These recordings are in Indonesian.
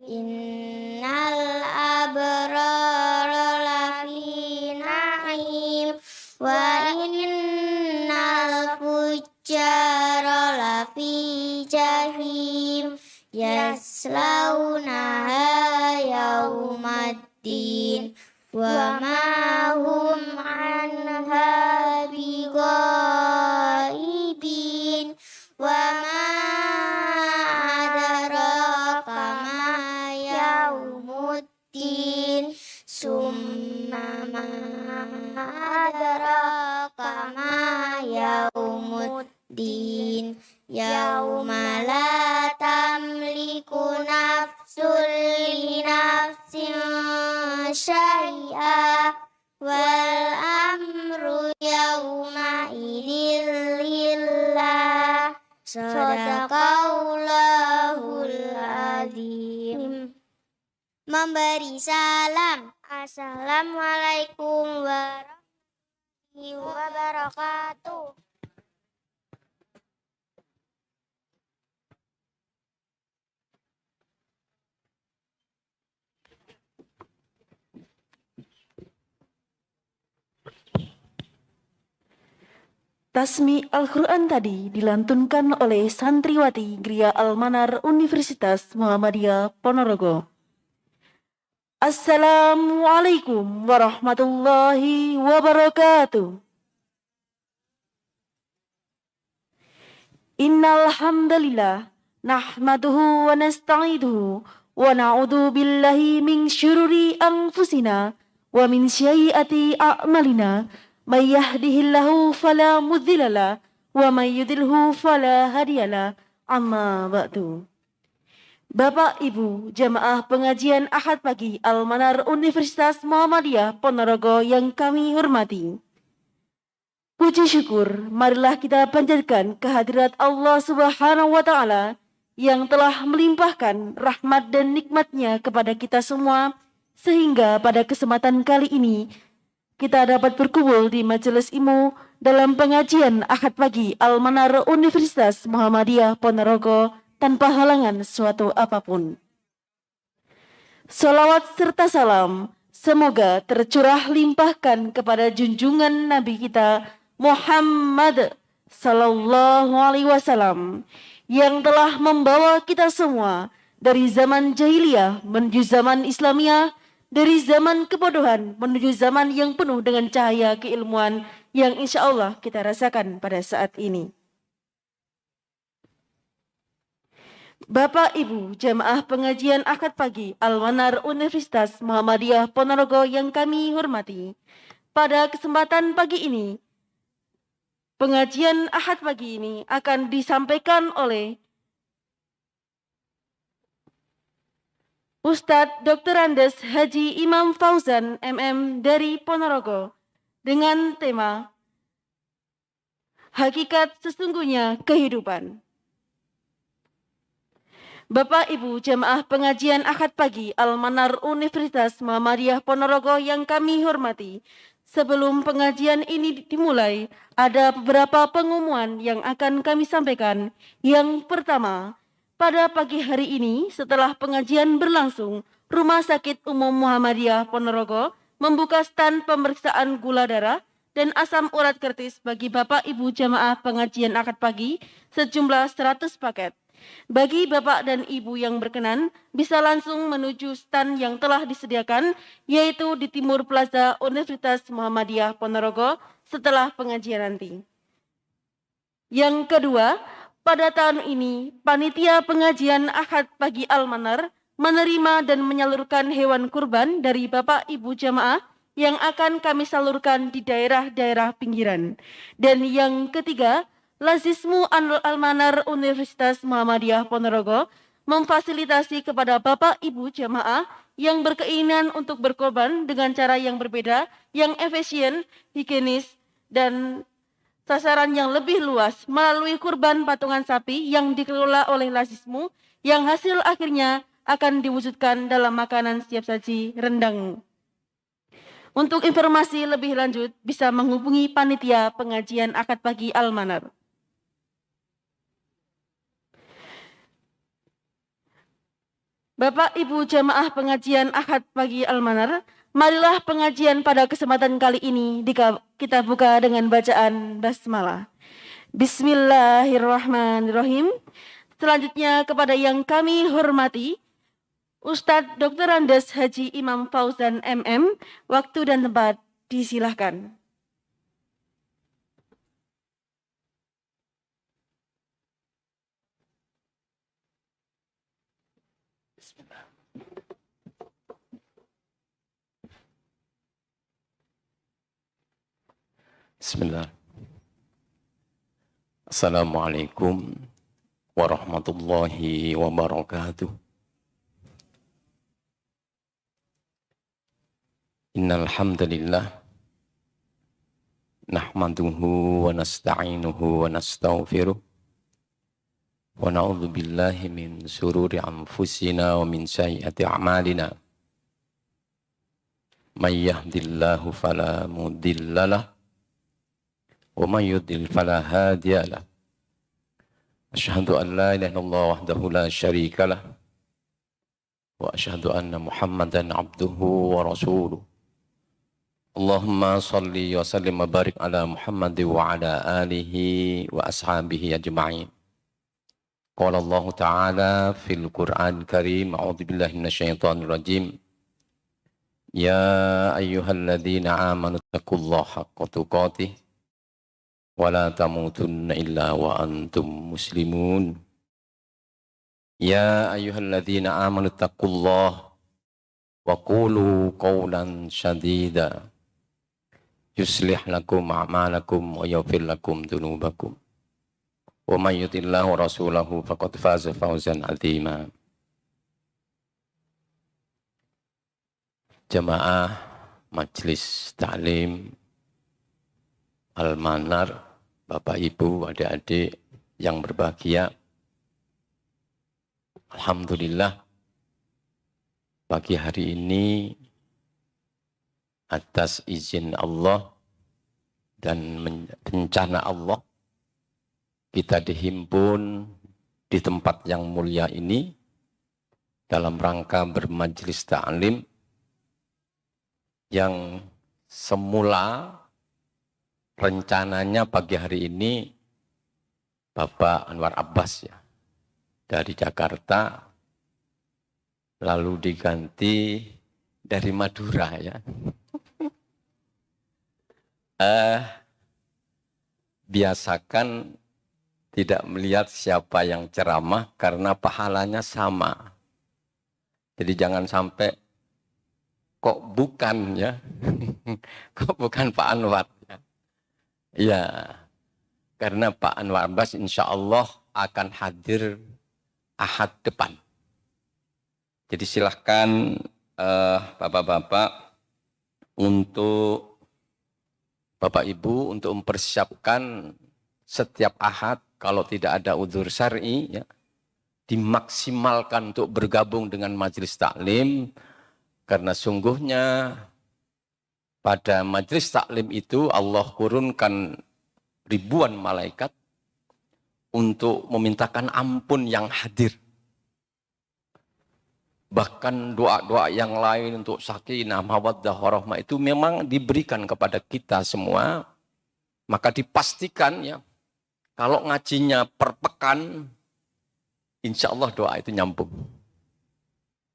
Innal abrara lafi na'im wa innal fujjara lafi jahim yaslaunaha yaumaddin wa ma hum anha bighaibin wa ma adraka ma yaumuddin summa ma adraka ma yaumuddin yauma la tamliku nafsun li nafsin syai'a wal amru yauma idzin lillah. Shadaqallahul azim. Memberi salam. Assalamualaikum warahmatullahi wabarakatuh. Tasmi Al-Quran tadi dilantunkan oleh santriwati Gria Al-Manar Universitas Muhammadiyah Ponorogo. Assalamualaikum warahmatullahi wabarakatuh. Innal hamdalillah nahmaduhu wa nasta'inuhu wa na'udzu billahi min syururi anfusina wa min sayyiati a'malina. May yahdihillahu fala mudhillalah wa may yudlilhu fala hadiyalah. Amma ba'du. Bapak Ibu jamaah pengajian Ahad pagi Al-Manar Universitas Muhammadiyah Ponorogo yang kami hormati. Puji syukur marilah kita panjatkan kehadirat Allah Subhanahu wa taala yang telah melimpahkan rahmat dan nikmatnya kepada kita semua sehingga pada kesempatan kali ini kita dapat berkumpul di majelis ilmu dalam pengajian Ahad pagi Al-Manar Universitas Muhammadiyah Ponorogo tanpa halangan suatu apapun. Salawat serta salam semoga tercurah limpahkan kepada junjungan Nabi kita Muhammad Sallallahu Alaihi Wasallam yang telah membawa kita semua dari zaman jahiliyah menuju zaman Islamiyah, dari zaman kebodohan menuju zaman yang penuh dengan cahaya keilmuan yang insya Allah kita rasakan pada saat ini. Bapak Ibu jamaah pengajian Ahad pagi Al-Manar Universitas Muhammadiyah Ponorogo yang kami hormati. Pada kesempatan pagi ini, pengajian Ahad pagi ini akan disampaikan oleh Ustadz Dr. Andes Haji Imam Fauzan MM dari Ponorogo dengan tema Hakikat Sesungguhnya Kehidupan. Bapak Ibu jamaah pengajian Ahad pagi Al-Manar Universitas Muhammadiyah Ponorogo yang kami hormati. Sebelum pengajian ini dimulai, ada beberapa pengumuman yang akan kami sampaikan. Yang pertama, pada pagi hari ini setelah pengajian berlangsung, Rumah Sakit Umum Muhammadiyah Ponorogo membuka stand pemeriksaan gula darah dan asam urat kritis bagi Bapak Ibu jamaah pengajian Ahad pagi sejumlah 100 paket. Bagi Bapak dan Ibu yang berkenan, bisa langsung menuju stand yang telah disediakan, yaitu di Timur Plaza Universitas Muhammadiyah Ponorogo setelah pengajian nanti. Yang kedua, pada tahun ini, panitia pengajian Ahad pagi Al-Manar menerima dan menyalurkan hewan kurban dari Bapak Ibu jamaah yang akan kami salurkan di daerah-daerah pinggiran. Dan yang ketiga, Lazismu Al-Manar Universitas Muhammadiyah Ponorogo memfasilitasi kepada Bapak Ibu jamaah yang berkeinginan untuk berkorban dengan cara yang berbeda, yang efisien, higienis, dan sasaran yang lebih luas melalui kurban patungan sapi yang dikelola oleh Lazismu yang hasil akhirnya akan diwujudkan dalam makanan siap saji rendang. Untuk informasi lebih lanjut bisa menghubungi panitia pengajian Ahad pagi Al-Manar. Bapak Ibu jamaah pengajian Ahad pagi Al-Manar, marilah pengajian pada kesempatan kali ini kita buka dengan bacaan basmalah. Bismillahirrahmanirrahim. Selanjutnya kepada yang kami hormati, Ustadz Dr. Andes Haji Imam Fauzan MM, waktu dan tempat disilahkan. Bismillah. Assalamualaikum warahmatullahi wabarakatuh. Innal hamdalillah nahmaduhu wa nasta'inuhu wa nastaghfiruh wa na'udzu billahi min shururi anfusina wa min sayyiati a'malina. May yahdihillahu fala mudhillalah wa may yudlil fala hadiyalah. Asyhadu an la ilaha illallah wahdahu la syarikalah wa asyhadu anna Muhammadan abduhu wa rasuluh. Allahumma salli wa sallim wa barik ala Muhammad wa ala alihi wa ashabihi ajma'in. Qala Allah Ta'ala fil Qur'an Karim, a'udzu billahi minasyaitonir rajim. Ya ayyuhalladzina amanu taqullaha haqqa tuqatih wa la tamutunna illa wa antum muslimun. Ya ayyuhalladzina amanu taqullaha wa qulu qawlan sadida yuslih lakum a'malakum wa yaghfir lakum dzunubakum wa may yuti'illah wa rasulahu faqad faza fawzan 'azima. Jamaah Majelis Ta'lim Al-Manar, Bapak Ibu, adik-adik yang berbahagia, alhamdulillah pagi hari ini atas izin Allah dan rencana Allah kita dihimpun di tempat yang mulia ini dalam rangka bermajelis ta'lim yang semula rencananya pagi hari ini Bapak Anwar Abbas ya dari Jakarta lalu diganti dari Madura ya. Biasakan tidak melihat siapa yang ceramah karena pahalanya sama. Jadi jangan sampai kok bukan ya, kok bukan Pak Anwar ya. Ya, karena Pak Anwar Abbas insya Allah akan hadir Ahad depan. Jadi silahkan Bapak-Bapak untuk Bapak Ibu untuk mempersiapkan setiap Ahad kalau tidak ada udzur syar'i ya, dimaksimalkan untuk bergabung dengan majelis taklim karena sungguhnya pada majelis taklim itu Allah kurunkan ribuan malaikat untuk memintakan ampun yang hadir. Bahkan doa-doa yang lain untuk sakinah, mawaddah, warahmah itu memang diberikan kepada kita semua. Maka dipastikan ya, kalau ngajinya per pekan, insya Allah doa itu nyambung.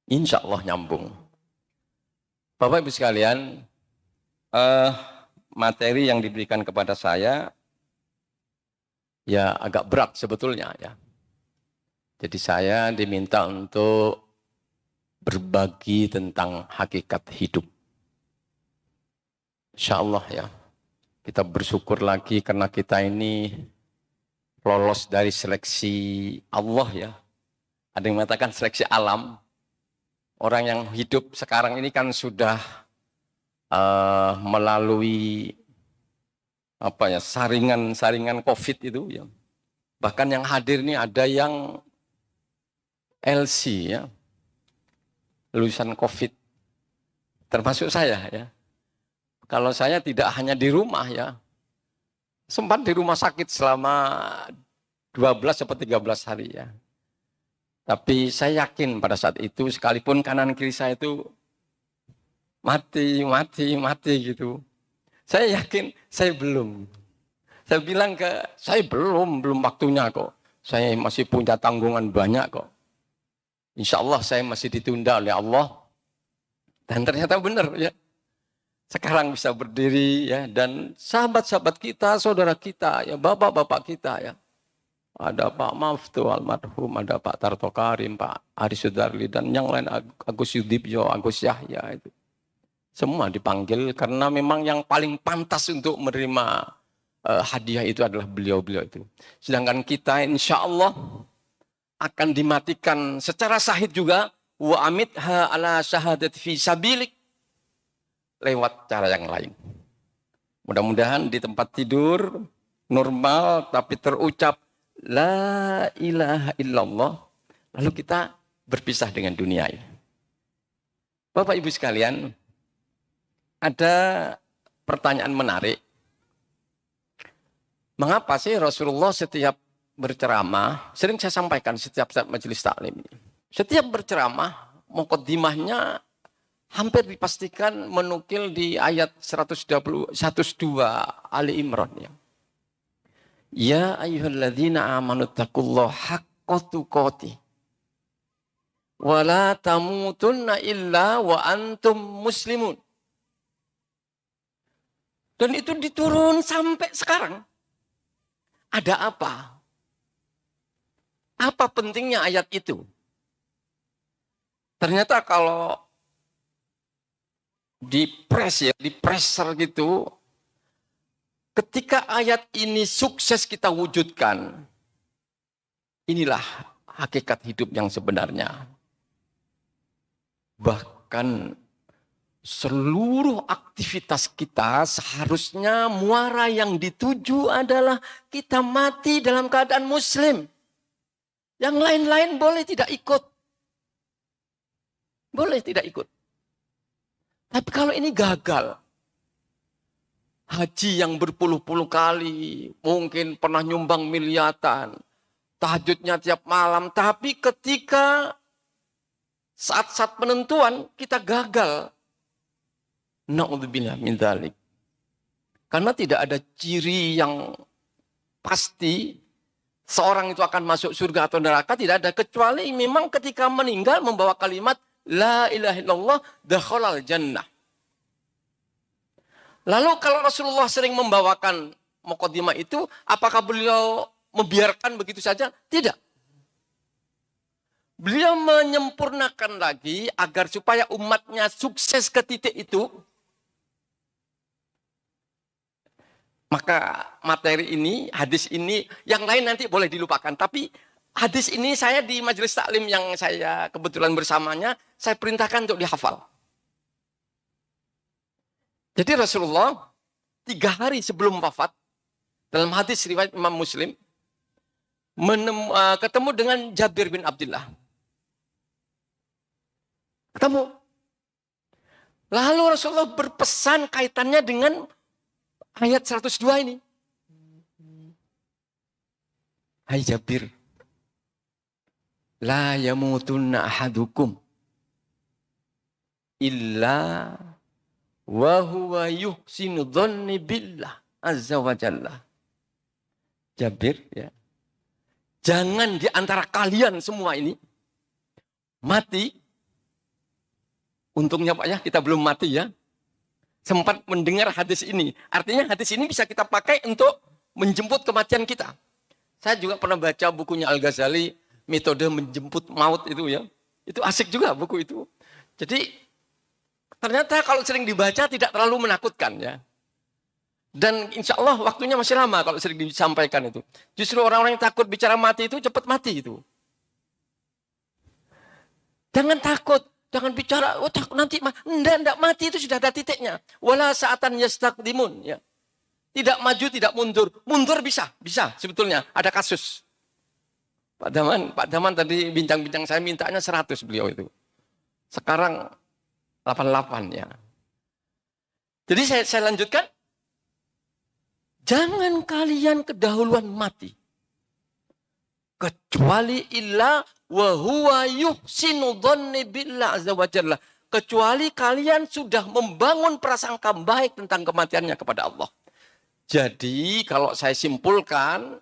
Insya Allah nyambung. Bapak Ibu sekalian, materi yang diberikan kepada saya ya agak berat sebetulnya ya. Jadi saya diminta untuk berbagi tentang hakikat hidup. Insya Allah ya, kita bersyukur lagi karena kita ini lolos dari seleksi Allah ya. Ada yang mengatakan seleksi alam. Orang yang hidup sekarang ini kan sudah melalui saringan COVID itu ya. Bahkan yang hadir ini ada yang LC ya, lulusan COVID, termasuk saya ya. Kalau saya tidak hanya di rumah ya, sempat di rumah sakit selama 12 atau 13 hari ya. Tapi saya yakin pada saat itu sekalipun kanan kiri saya itu mati gitu. Saya yakin saya belum. Saya bilang saya belum waktunya kok. Saya masih punya tanggungan banyak kok. Insya Allah saya masih ditunda oleh Allah. Dan ternyata benar ya. Sekarang bisa berdiri ya. Dan sahabat-sahabat kita, saudara kita, ya bapak-bapak kita ya. Ada Pak Maftu almarhum, ada Pak Tarto Karim, Pak Aris Sudarli, dan yang lain Agus Yudibyo, Agus Yahya itu. Semua dipanggil karena memang yang paling pantas untuk menerima hadiah itu adalah beliau-beliau itu. Sedangkan kita insya Allah akan dimatikan secara sahid juga. Wa amitha ala syahadat fi sabilik. Lewat cara yang lain. Mudah-mudahan di tempat tidur normal tapi terucap La ilaha illallah. Lalu kita berpisah dengan dunia ini. Bapak Ibu sekalian, ada pertanyaan menarik. Mengapa sih Rasulullah setiap berceramah, sering saya sampaikan setiap majelis taklim ini. Setiap berceramah, muqaddimahnya hampir dipastikan menukil di ayat 102 Ali Imran ya. Ya ayyuhalladzina amanu taqullaha haqqa tuqatih wa la tamutunna illa wa antum muslimun. Dan itu diturun sampai sekarang. Ada apa? Apa pentingnya ayat itu? Ternyata kalau di pressure gitu, ketika ayat ini sukses kita wujudkan, inilah hakikat hidup yang sebenarnya. Bahkan seluruh aktivitas kita seharusnya muara yang dituju adalah kita mati dalam keadaan muslim. Yang lain-lain boleh tidak ikut. Boleh tidak ikut. Tapi kalau ini gagal, haji yang berpuluh-puluh kali, mungkin pernah nyumbang miliatan, tahajudnya tiap malam, tapi ketika saat-saat penentuan kita gagal. Na'udzubillah min dzalik. Karena tidak ada ciri yang pasti seorang itu akan masuk surga atau neraka, tidak ada, kecuali memang ketika meninggal membawa kalimat La ilaha illallah dakhalal jannah. Lalu kalau Rasulullah sering membawakan muqaddimah itu, apakah beliau membiarkan begitu saja? Tidak. Beliau menyempurnakan lagi agar supaya umatnya sukses ke titik itu. Maka materi ini, hadis ini, yang lain nanti boleh dilupakan. Tapi hadis ini saya di majelis taklim yang saya kebetulan bersamanya, saya perintahkan untuk dihafal. Jadi Rasulullah 3 hari sebelum wafat, dalam hadis riwayat Imam Muslim, ketemu dengan Jabir bin Abdullah. Ketemu. Lalu Rasulullah berpesan kaitannya dengan ayat 102 ini. Hai Jabir, la yamutunna ahadukum illa wa huwa yuhsinu dhanni billah azza wa jalla. Jabir ya. Jangan di antara kalian semua ini mati. Untungnya Pak ya, kita belum mati ya. Sempat mendengar hadis ini. Artinya hadis ini bisa kita pakai untuk menjemput kematian kita. Saya juga pernah baca bukunya Al-Ghazali, metode menjemput maut itu ya. Itu asik juga buku itu. Jadi ternyata kalau sering dibaca tidak terlalu menakutkan ya. Dan insya Allah waktunya masih lama kalau sering disampaikan itu. Justru orang-orang yang takut bicara mati itu cepat mati itu. Jangan takut. Jangan bicara, oh takut nanti enggak mati itu sudah ada titiknya. Wala sa'atan yastaqdimun ya. Tidak maju, tidak mundur. Mundur bisa sebetulnya. Ada kasus. Pak Daman tadi bincang-bincang saya mintanya 100 beliau itu. Sekarang 88 ya. Jadi saya lanjutkan. Jangan kalian kedahuluan mati. Kecuali illa wa huwa yuhsinu dhanni billah azza wa jalla. Kecuali kalian sudah membangun prasangka baik tentang kematiannya kepada Allah. Jadi kalau saya simpulkan,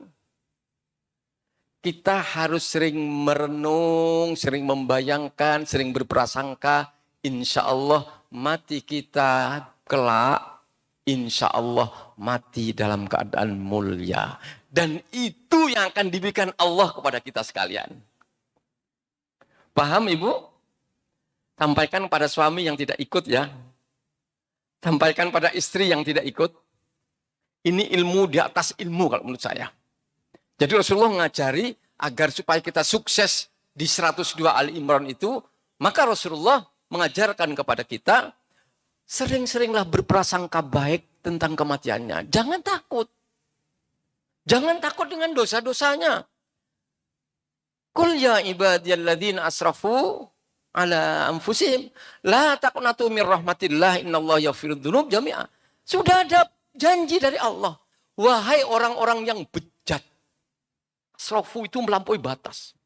kita harus sering merenung, sering membayangkan, sering berprasangka, insya Allah mati kita kelak, insya Allah mati dalam keadaan mulia. Dan itu yang akan diberikan Allah kepada kita sekalian. Paham Ibu? Sampaikan pada suami yang tidak ikut ya. Sampaikan pada istri yang tidak ikut. Ini ilmu di atas ilmu kalau menurut saya. Jadi Rasulullah mengajari agar supaya kita sukses di 102 Ali Imran itu, maka Rasulullah mengajarkan kepada kita, sering-seringlah berprasangka baik tentang kematiannya. Jangan takut. Jangan takut dengan dosa-dosanya. Qul ya ibadiyalladzina asrafu ala anfusihim la taqnatu mir rahmatillah innallaha yaghfirudz dzunub jami'a. Sudah ada janji dari Allah. Wahai orang-orang yang bejat. Asrafu itu melampaui batas.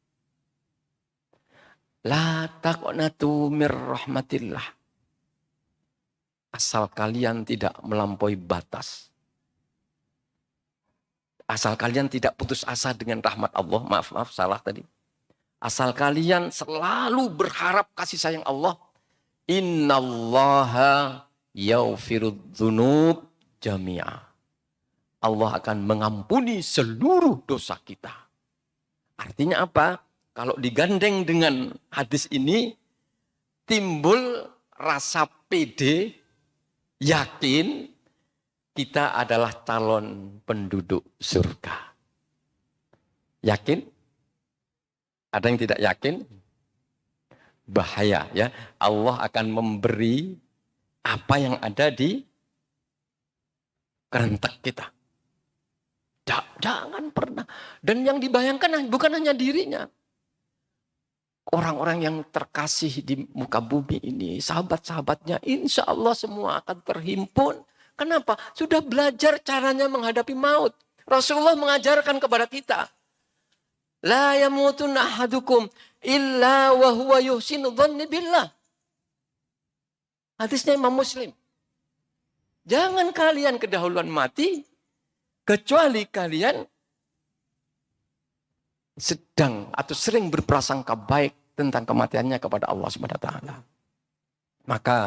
La taqnatu mir rahmatillah. Asal kalian tidak melampaui batas. Asal kalian tidak putus asa dengan rahmat Allah. Maaf, salah tadi. Asal kalian selalu berharap kasih sayang Allah. Innallaha yaghfirudz dzunub jami'a. Allah akan mengampuni seluruh dosa kita. Artinya apa? Kalau digandeng dengan hadis ini, timbul rasa pede, yakin, kita adalah calon penduduk surga. Yakin? Ada yang tidak yakin? Bahaya ya. Allah akan memberi apa yang ada di kerentak kita. Jangan pernah. Dan yang dibayangkan bukan hanya dirinya. Orang-orang yang terkasih di muka bumi ini, sahabat-sahabatnya, insya Allah semua akan terhimpun. Kenapa? Sudah belajar caranya menghadapi maut. Rasulullah mengajarkan kepada kita. La yamutunna ahadukum illa wa huwa yuhsinu dhanni billah. Hadisnya Imam Muslim. Jangan kalian kedahuluan mati kecuali kalian sedang atau sering berprasangka baik tentang kematiannya kepada Allah Subhanahu wa taala. Maka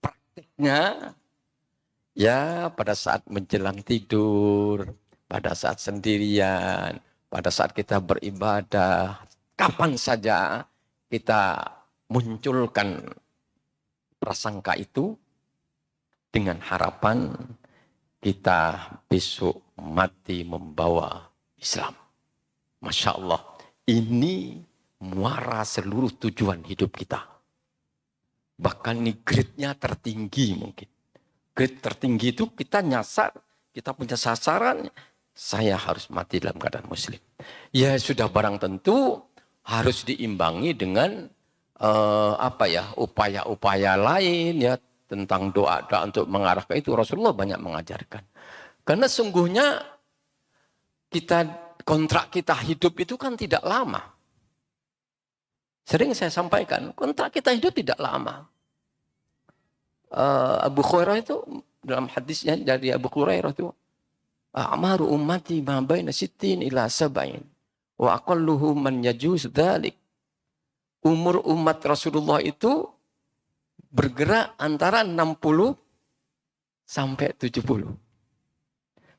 praktiknya ya pada saat menjelang tidur, pada saat sendirian, pada saat kita beribadah, kapan saja kita munculkan prasangka itu dengan harapan kita besok mati membawa Islam. Masya Allah, ini muara seluruh tujuan hidup kita. Bahkan ini grade-nya tertinggi mungkin. Grade tertinggi itu kita nyasar, kita punya sasaran, saya harus mati dalam keadaan muslim. Ya sudah barang tentu harus diimbangi dengan upaya-upaya lain ya tentang doa-doa untuk mengarah ke itu. Rasulullah banyak mengajarkan. Karena sungguhnya kontrak kita hidup itu kan tidak lama. Sering saya sampaikan, kontrak kita hidup tidak lama. Abu Hurairah itu dalam hadisnya dari Abu Hurairah itu, A'maru ummati ma baina sittin ila sab'in wa aqalluhu man yajuz dzalik. Umur umat Rasulullah itu bergerak antara 60 sampai 70.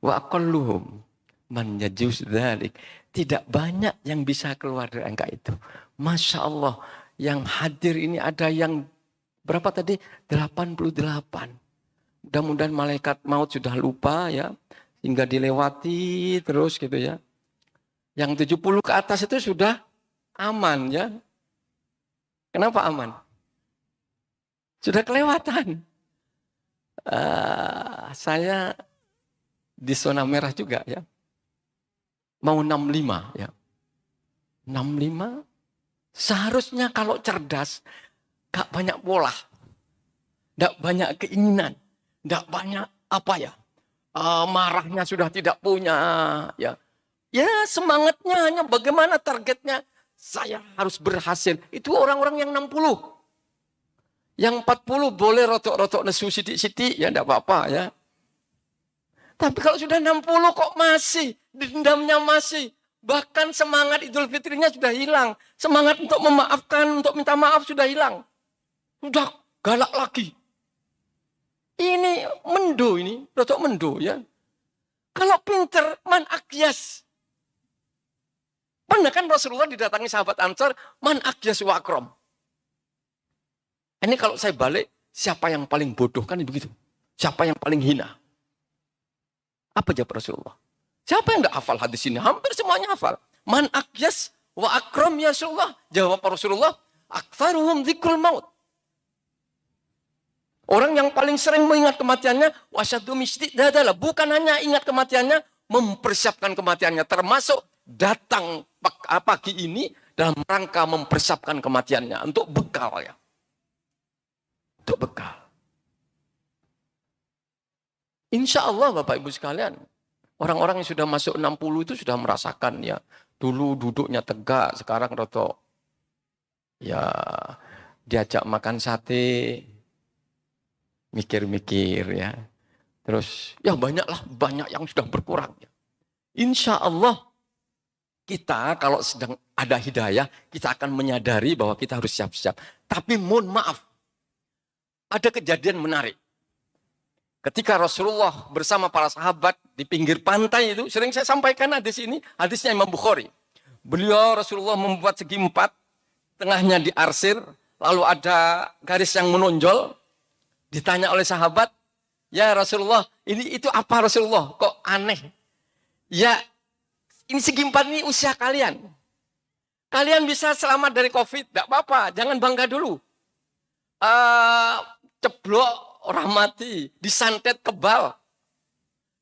Wa aqalluhum man yajuz dzalik. Tidak banyak yang bisa keluar dari angka itu. Masya Allah, yang hadir ini ada yang berapa tadi? 88. Mudah-mudahan malaikat maut sudah lupa ya. Hingga dilewati terus gitu ya. Yang 70 ke atas itu sudah aman ya. Kenapa aman? Sudah kelewatan. Saya di zona merah juga ya. Mau 65 ya. 65 seharusnya kalau cerdas gak banyak pola. Gak banyak keinginan. Gak banyak marahnya sudah tidak punya ya. Ya semangatnya hanya bagaimana targetnya saya harus berhasil. Itu orang-orang yang 60. Yang 40 boleh rotok-rotok nesu sidik-sidik, ya enggak apa-apa ya. Tapi kalau sudah 60 kok masih, dendamnya masih. Bahkan semangat Idul Fitrinya sudah hilang. Semangat untuk memaafkan, untuk minta maaf sudah hilang. Sudah galak lagi. Ini mendo ini, rotok mendo ya. Kalau pinter, man akyas. Pernah kan Rasulullah didatangi sahabat Ansar, man akyas wa akram. Ini kalau saya balik, siapa yang paling bodoh kan begitu. Siapa yang paling hina. Apa jawab Rasulullah? Siapa yang tidak hafal hadis ini? Hampir semuanya hafal. Man akyas wa akram ya Rasulullah. Jawab Rasulullah, aktsaruhum dzikrul maut. Orang yang paling sering mengingat kematiannya, wasyaddu mistidadalah. Bukan hanya ingat kematiannya, mempersiapkan kematiannya. Termasuk datang pagi ini dalam rangka mempersiapkan kematiannya. Untuk bekal ya. Untuk bekal. Insya Allah Bapak Ibu sekalian, orang-orang yang sudah masuk 60 itu sudah merasakan ya. Dulu duduknya tegak, sekarang rotok. Ya, diajak makan sate, mikir-mikir ya. Terus ya banyak yang sudah berkurang. Ya. Insya Allah kita kalau sedang ada hidayah, kita akan menyadari bahwa kita harus siap-siap. Tapi mohon maaf, ada kejadian menarik. Ketika Rasulullah bersama para sahabat di pinggir pantai itu, sering saya sampaikan hadis ini, hadisnya Imam Bukhari. Beliau Rasulullah membuat segi 4, tengahnya diarsir, lalu ada garis yang menonjol. Ditanya oleh sahabat, ya Rasulullah, itu apa Rasulullah? Kok aneh? Ya, ini segi 4 ini usia kalian. Kalian bisa selamat dari COVID, tidak apa-apa, jangan bangga dulu. Ceblok, orang mati, disantet kebal.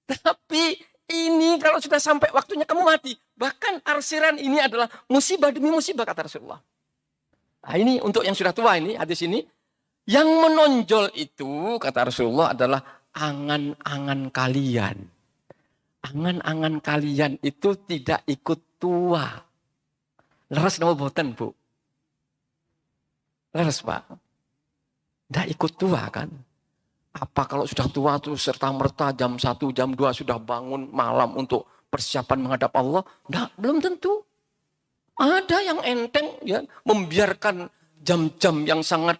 Tapi ini kalau sudah sampai waktunya kamu mati. Bahkan arsiran ini adalah musibah demi musibah kata Rasulullah. Nah ini untuk yang sudah tua ini, hadis ini. Yang menonjol itu kata Rasulullah adalah angan-angan kalian. Angan-angan kalian itu tidak ikut tua. Leres nama boten Bu. Leres Pak. Tidak ikut tua kan. Apa kalau sudah tua tuh serta-merta jam 1, jam 2 sudah bangun malam untuk persiapan menghadap Allah? Nah, belum tentu. Ada yang enteng ya, membiarkan jam-jam yang sangat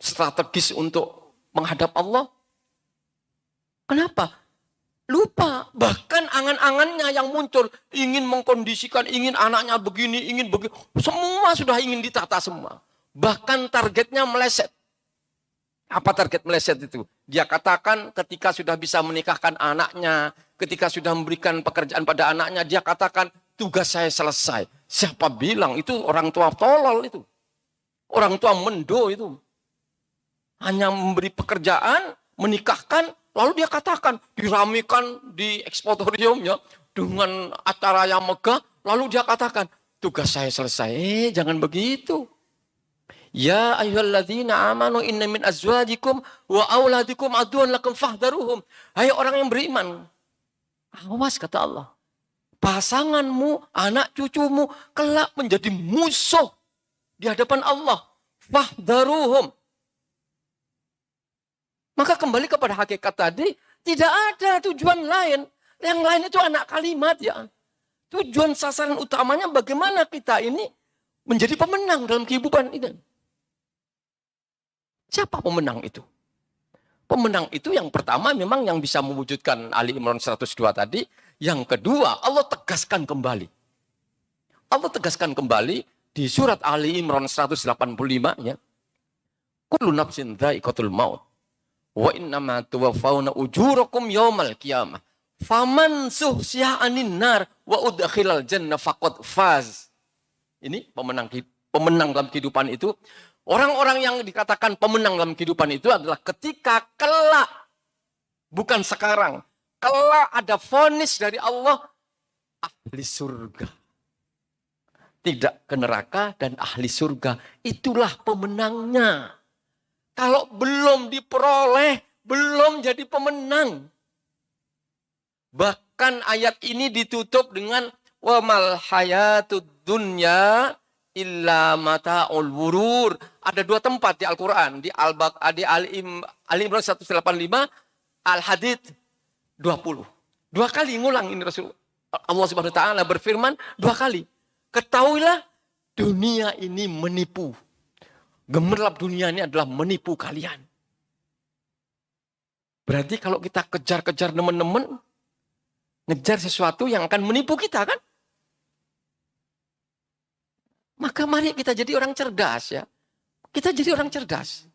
strategis untuk menghadap Allah. Kenapa? Lupa. Bahkan angan-angannya yang muncul, ingin mengkondisikan, ingin anaknya begini, ingin begini. Semua sudah ingin ditata semua. Bahkan targetnya meleset. Apa target meleset itu? Dia katakan ketika sudah bisa menikahkan anaknya, ketika sudah memberikan pekerjaan pada anaknya, dia katakan tugas saya selesai. Siapa bilang itu orang tua tolol itu? Orang tua mendo itu. Hanya memberi pekerjaan, menikahkan, lalu dia katakan, diramikan di eksportoriumnya dengan acara yang megah, lalu dia katakan, tugas saya selesai. Jangan begitu. Ya ayyuhalladzina amanu inna min azwajikum wa auladikum aduan lakum fahdharuhum. Hai orang yang beriman. Awas kata Allah. Pasanganmu, anak cucumu kelak menjadi musuh di hadapan Allah. Fahdharuhum. Maka kembali kepada hakikat tadi, tidak ada tujuan lain. Yang lain itu anak kalimat ya. Tujuan sasaran utamanya bagaimana kita ini menjadi pemenang dalam kehidupan ini. Siapa pemenang itu? Pemenang itu yang pertama memang yang bisa mewujudkan Ali Imran 102 tadi. Yang kedua, Allah tegaskan kembali. Allah tegaskan kembali di surat Ali Imran 185 ya. Kullu nafsin dha'iqatul maut. Wa innama tuwaffawna ujurakum yaumal qiyamah. Faman suhsiha 'anin nar wa udkhilal jannah faqad faz. Ini pemenang dalam kehidupan itu. Orang-orang yang dikatakan pemenang dalam kehidupan itu adalah ketika kelak, bukan sekarang, kelak ada vonis dari Allah, ahli surga. Tidak ke neraka dan ahli surga. Itulah pemenangnya. Kalau belum diperoleh, belum jadi pemenang. Bahkan ayat ini ditutup dengan wa mal hayatud dunya illa mata'ul wurur. Ada 2 tempat di Al-Quran. Di Ali Imran 185, Al-Hadid 20. 2 kali ngulang ini Rasulullah. Allah Subhanahu wa taala berfirman 2 kali. Ketahuilah dunia ini menipu. Gemerlap dunia ini adalah menipu kalian. Berarti kalau kita kejar-kejar teman-teman, ngejar sesuatu yang akan menipu kita kan? Maka mari kita jadi orang cerdas ya. Kita jadi orang cerdas.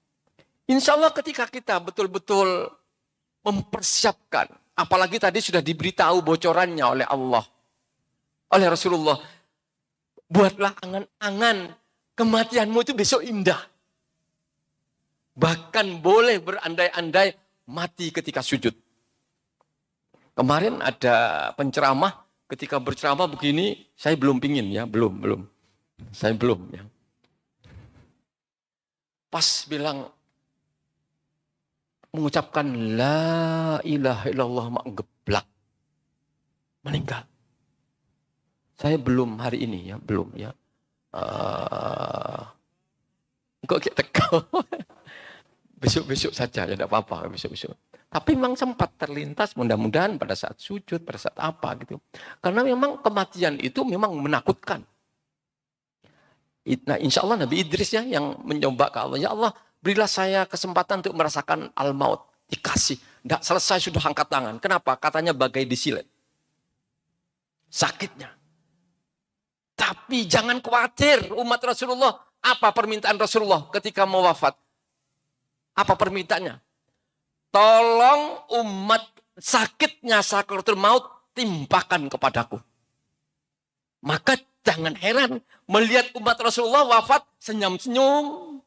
Insya Allah ketika kita betul-betul mempersiapkan, apalagi tadi sudah diberitahu bocorannya oleh Allah, oleh Rasulullah, buatlah angan-angan kematianmu itu besok indah. Bahkan boleh berandai-andai mati ketika sujud. Kemarin ada penceramah, ketika berceramah begini, saya belum pingin ya, belum. Saya belum ya. Pas bilang, mengucapkan la ilaha illallah mak geblak. Meninggal. Saya belum hari ini ya, belum ya. Kok kita besok-besok saja ya, tidak apa-apa besok-besok. Tapi memang sempat terlintas mudah-mudahan pada saat sujud, pada saat apa gitu. Karena memang kematian itu memang menakutkan. Nah insya Allah Nabi Idris ya yang mencoba ke Allah. Ya Allah berilah saya kesempatan untuk merasakan al-maut. Dikasih. Tidak selesai sudah angkat tangan. Kenapa? Katanya bagai disilet. Sakitnya. Tapi jangan khawatir umat Rasulullah. Apa permintaan Rasulullah ketika mau wafat? Apa permintaannya? Tolong umat sakitnya sakaratul maut timpakan kepadaku. Maka jangan heran melihat umat Rasulullah wafat senyum-senyum.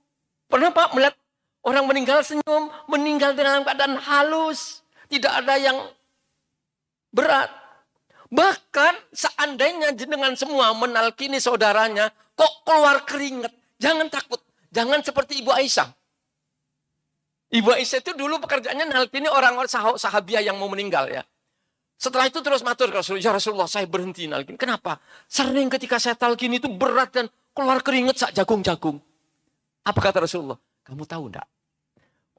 Pernah Pak melihat orang meninggal senyum, meninggal dalam keadaan halus. Tidak ada yang berat. Bahkan seandainya dengan semua menalkini saudaranya, kok keluar keringat. Jangan takut. Jangan seperti Ibu Aisyah. Ibu Aisyah itu dulu pekerjaannya nalkini orang-orang sahabiah yang mau meninggal ya. Setelah itu terus matur ke Rasulullah, ya Rasulullah saya berhenti nalkin. Kenapa? Sering ketika saya talkin itu berat dan keluar keringat sak jagung-jagung. Apa kata Rasulullah? Kamu tahu enggak?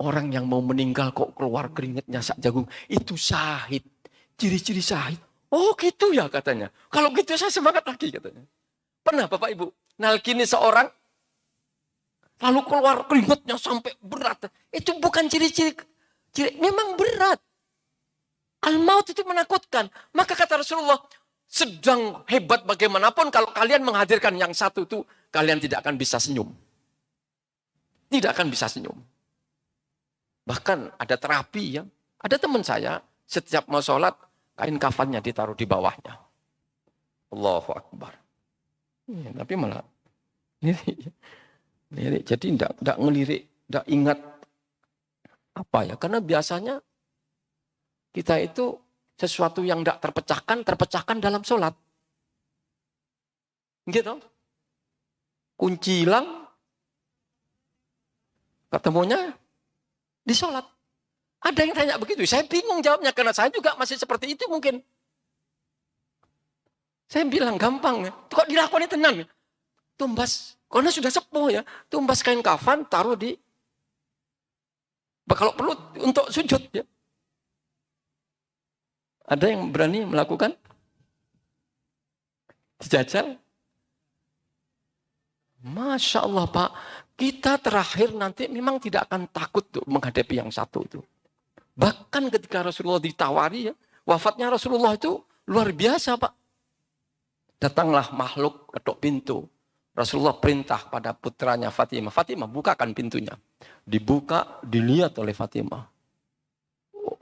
Orang yang mau meninggal kok keluar keringatnya sak jagung. Itu syahid. Ciri-ciri syahid. Oh gitu ya katanya. Kalau gitu saya semangat lagi katanya. Pernah Bapak Ibu nalkini seorang lalu keluar keringatnya sampai berat. Itu bukan ciri-ciri. Memang berat. Al-maut itu menakutkan. Maka kata Rasulullah, sedang hebat bagaimanapun kalau kalian menghadirkan yang satu itu, kalian tidak akan bisa senyum. Tidak akan bisa senyum. Bahkan ada terapi ya. Ada teman saya, setiap mau sholat, kain kafannya ditaruh di bawahnya. Allahu Akbar. Ya, tapi malah, lirik. Jadi tidak ngelirik, tidak ingat apa ya. Karena biasanya kita itu sesuatu yang tidak terpecahkan dalam sholat. Gitu. Kunci hilang, ketemunya di sholat. Ada yang tanya begitu, saya bingung jawabnya karena saya juga masih seperti itu mungkin. Saya bilang gampang ya, kok dilakukan tenang ya. Tumbas, karena sudah sepuh ya, tumbas kain kafan taruh di, kalau perlu untuk sujud ya. Ada yang berani melakukan? Dijajal? Masya Allah Pak, kita terakhir nanti memang tidak akan takut tuh menghadapi yang satu itu. Bahkan ketika Rasulullah ditawari ya, wafatnya Rasulullah itu luar biasa Pak. Datanglah makhluk ketok pintu. Rasulullah perintah pada putranya Fatimah. Fatimah bukakan pintunya. Dibuka, dilihat oleh Fatimah.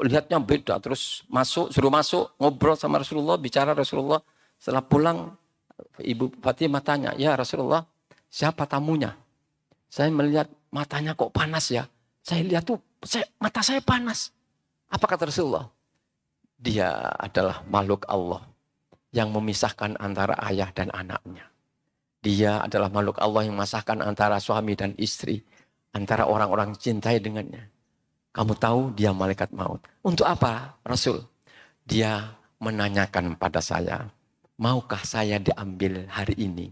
Lihatnya beda, terus suruh masuk, ngobrol sama Rasulullah, bicara Rasulullah. Setelah pulang, Ibu Fatimah tanya, ya Rasulullah, siapa tamunya? Saya melihat matanya kok panas ya. Saya lihat tuh, mata saya panas. Apa kata Rasulullah? Dia adalah makhluk Allah yang memisahkan antara ayah dan anaknya. Dia adalah makhluk Allah yang memisahkan antara suami dan istri, antara orang-orang cintai dengannya. Kamu tahu dia malaikat maut. Untuk apa Rasul? Dia menanyakan pada saya, maukah saya diambil hari ini?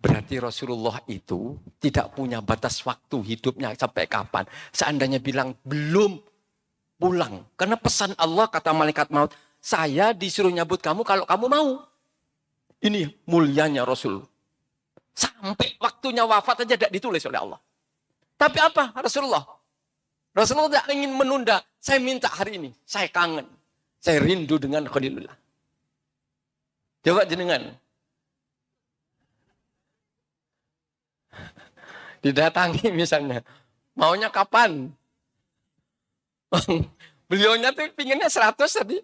Berarti Rasulullah itu tidak punya batas waktu hidupnya sampai kapan. Seandainya bilang belum pulang. Karena pesan Allah kata malaikat maut, saya disuruh nyambut kamu kalau kamu mau. Ini mulianya Rasul. Sampai waktunya wafat aja tidak ditulis oleh Allah. Tapi apa Rasulullah? Rasulullah tidak ingin menunda. Saya minta hari ini. Saya kangen. Saya rindu dengan Khalilullah. Coba jenengan. Didatangi misalnya. Maunya kapan? Beliaunya tuh pinginnya 100 tadi.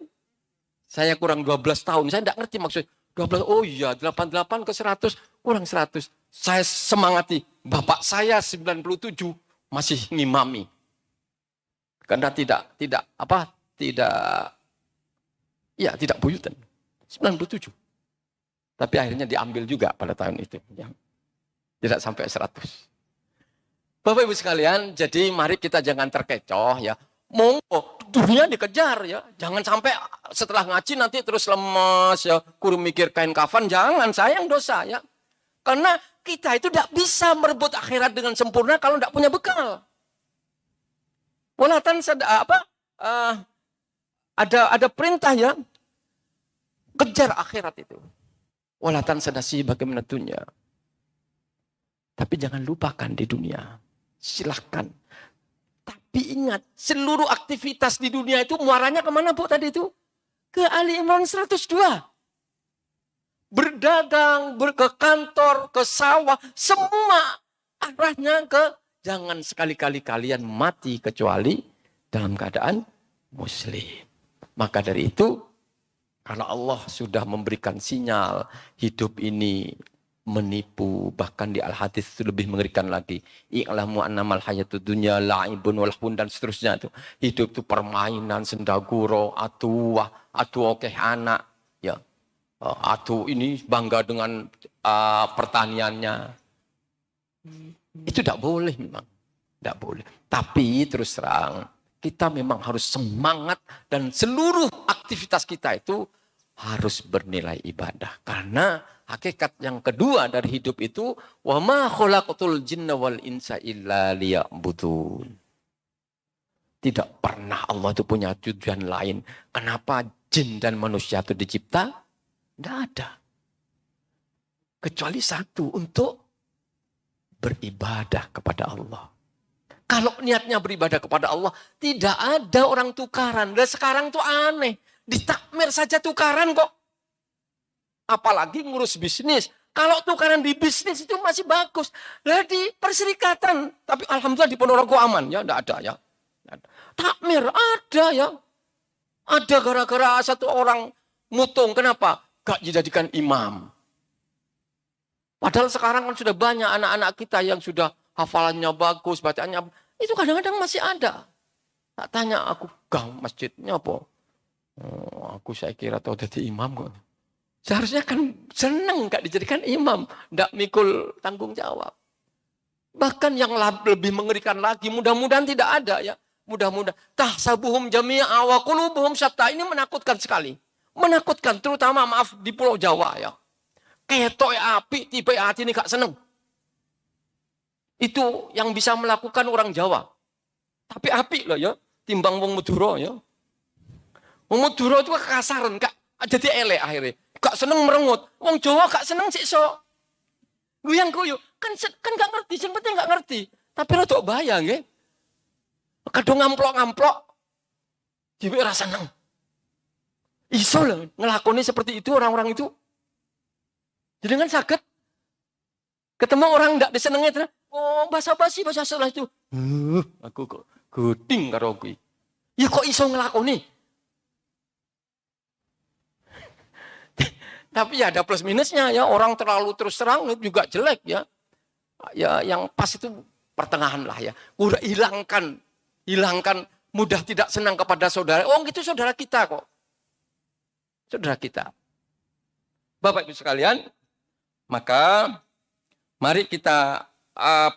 Saya kurang 12 tahun. Saya tidak ngerti maksud. 12, oh iya 88 ke 100 kurang 100. Saya semangati. Bapak saya 97 masih ngimami. Karena tidak buyutan. 97. Tapi akhirnya diambil juga pada tahun itu. Ya. Tidak sampai 100. Bapak Ibu sekalian, jadi mari kita jangan terkecoh ya. Monggo dunia dikejar ya. Jangan sampai setelah ngaji nanti terus lemas ya. Kurang mikir kain kafan, jangan, sayang dosa ya. Karena kita itu tidak bisa merebut akhirat dengan sempurna kalau tidak punya bekal. Walatan ada perintah ya. Kejar akhirat itu. Walatan sadasi bagaimana dunia. Tapi jangan lupakan di dunia. Silahkan. Tapi ingat, seluruh aktivitas di dunia itu muaranya kemana Bu tadi itu? Ke Ali Imran 102. Berdagang, ke kantor, ke sawah, semua arahnya ke jangan sekali-kali kalian mati kecuali dalam keadaan muslim. Maka dari itu, karena Allah sudah memberikan sinyal hidup ini menipu, bahkan di Al-Hadis itu lebih mengerikan lagi. I'lamu annamal hayatud dunya la'ibun walahun dan seterusnya itu. Hidup itu permainan, sendaguro, atu oke anak, ya. Atu ini bangga dengan pertaniannya. Itu tidak boleh memang. Tidak boleh. Tapi terus terang, kita memang harus semangat dan seluruh aktivitas kita itu harus bernilai ibadah. Karena hakikat yang kedua dari hidup itu wa ma khalaqatul jinna wal insa illa liya'budun. Tidak pernah Allah itu punya tujuan lain. Kenapa jin dan manusia itu dicipta? Tidak ada. Kecuali satu, untuk beribadah kepada Allah. Kalau niatnya beribadah kepada Allah, tidak ada orang tukaran. Dan sekarang tuh aneh. Ditakmir saja tukaran kok. Apalagi ngurus bisnis. Kalau tukaran di bisnis itu masih bagus. Lah di perserikatan. Tapi alhamdulillah di Ponorogo aman ya. Tidak ada ya. Takmir ada ya. Ada gara-gara satu orang mutung. Kenapa? Gak dijadikan imam. Padahal sekarang kan sudah banyak anak-anak kita yang sudah hafalannya bagus, bacaannya. Itu kadang-kadang masih ada. Tak tanya aku, gang masjidnya apa? Oh, aku saya kira tahu jadi imam kok. Seharusnya kan senang gak dijadikan imam. Gak mikul tanggung jawab. Bahkan yang lebih mengerikan lagi, mudah-mudahan tidak ada ya. Mudah-mudahan. Tahsabuhum jami'a wa qulubuhum syatta. Ini menakutkan sekali. Menakutkan, terutama maaf di Pulau Jawa ya. Ketok api, tiba hati ini gak seneng. Itu yang bisa melakukan orang Jawa. Tapi api loh ya, timbang wong Madura ya. Wong Madura itu kekasaran, gak jadi elek akhirnya. Gak seneng merengut. Wong Jawa gak seneng sikso. Guyang-guyu. Kan gak ngerti, yang penting gak ngerti. Tapi lo tuh bayang ya. Kadang ngamplok-ngamplok. Jadi rasa seneng. Iso lah ngelakoni seperti itu orang-orang itu. Jadi kan sakit. Ketemu orang tidak disenengi. Oh basa-basi bahasa setelah itu. Aku kok geding karo kuwi. Ya kok iso ngelakoni. Tapi ya ada plus minusnya ya. Orang terlalu terus terang juga jelek ya. Ya yang pas itu pertengahan lah ya. Udah hilangkan mudah tidak senang kepada saudara. Oh gitu saudara kita kok. Saudara kita. Bapak Ibu sekalian, maka mari kita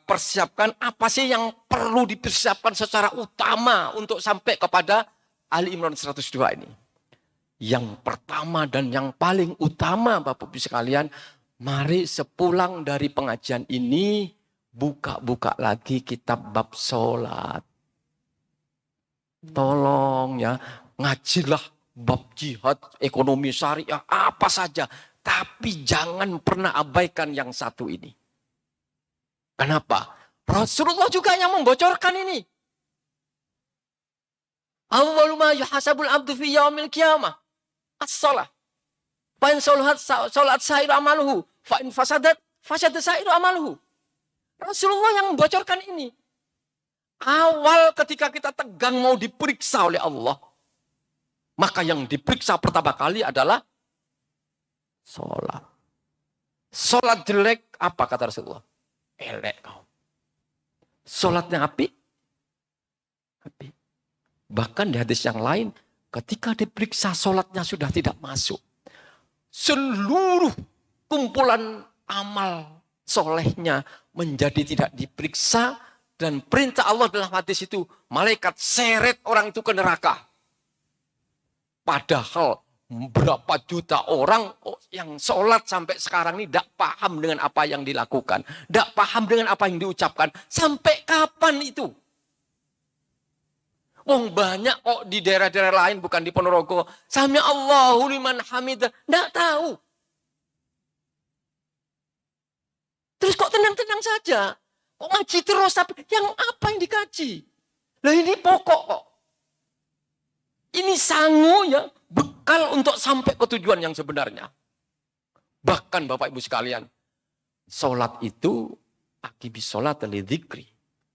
persiapkan apa sih yang perlu dipersiapkan secara utama untuk sampai kepada Ali Imran 102 ini. Yang pertama dan yang paling utama Bapak Ibu sekalian, Mari sepulang dari pengajian ini, buka-buka lagi kitab bab sholat. Tolong ya, ngajilah bab jihad, ekonomi syariah, apa saja. Tapi jangan pernah abaikan yang satu ini. Kenapa? Rasulullah juga yang membocorkan ini. Awwalu ma yuhasabul abdu fi yaumil qiyamah as-shalah. Fa in salat sairu amaluhu, fa in fasadat sairu amaluhu. Rasulullah yang membocorkan ini. Awal ketika kita tegang mau diperiksa oleh Allah, maka yang diperiksa pertama kali adalah sholat. Sholat jelek, apa kata Rasulullah? Elek kau. Sholatnya api? Api. Bahkan di hadis yang lain, ketika diperiksa sholatnya sudah tidak masuk. Seluruh kumpulan amal solehnya menjadi tidak diperiksa. Dan perintah Allah dalam hadis itu, malaikat seret orang itu ke neraka. Padahal berapa juta orang yang sholat sampai sekarang ini tidak paham dengan apa yang dilakukan. Tidak paham dengan apa yang diucapkan. Sampai kapan itu? Wong banyak kok di daerah-daerah lain, bukan di Ponorogo. Sami Allahu liman hamidah. Tidak tahu. Terus kok tenang-tenang saja? Kok ngaji terus, tapi yang apa yang dikaji? Lah ini pokok kok. Ini sangu ya, bekal untuk sampai ke tujuan yang sebenarnya. Bahkan Bapak Ibu sekalian, sholat itu, akibis sholat li dzikri.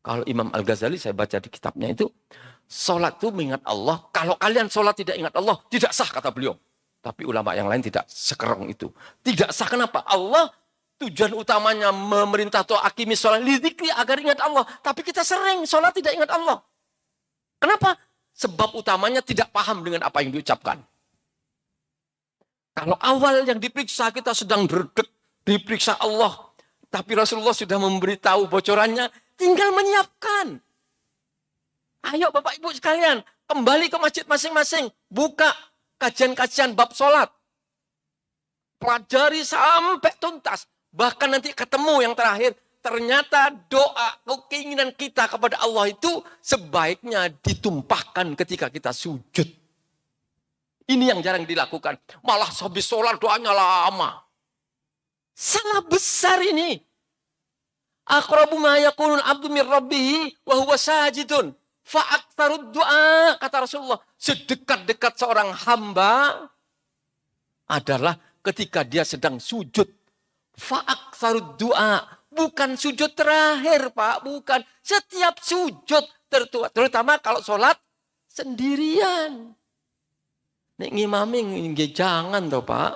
Kalau Imam Al-Ghazali, saya baca di kitabnya itu, sholat itu mengingat Allah. Kalau kalian sholat tidak ingat Allah, tidak sah kata beliau. Tapi ulama yang lain tidak sekerong itu. Tidak sah kenapa? Allah tujuan utamanya memerintah tuh akimis sholat lidzikri agar ingat Allah. Tapi kita sering sholat tidak ingat Allah. Kenapa? Sebab utamanya tidak paham dengan apa yang diucapkan. Kalau awal yang diperiksa kita sedang derdek, diperiksa Allah. Tapi Rasulullah sudah memberitahu bocorannya, tinggal menyiapkan. Ayo Bapak Ibu sekalian, kembali ke masjid masing-masing. Buka kajian-kajian bab sholat. Pelajari sampai tuntas. Bahkan nanti ketemu yang terakhir, ternyata doa, keinginan kita kepada Allah itu sebaiknya ditumpahkan ketika kita sujud. Ini yang jarang dilakukan. Malah habis sholat doanya lama. Salah besar ini. Aqrabu ma yakunul abdu min rabbihi wa huwa sajidun. Fa'aktarud doa, kata Rasulullah. Sedekat-dekat seorang hamba adalah ketika dia sedang sujud. Fa'aktarud doa. Bukan sujud terakhir, Pak. Bukan. Setiap sujud. Terutama kalau sholat sendirian. Nek ngimami jangan toh, Pak.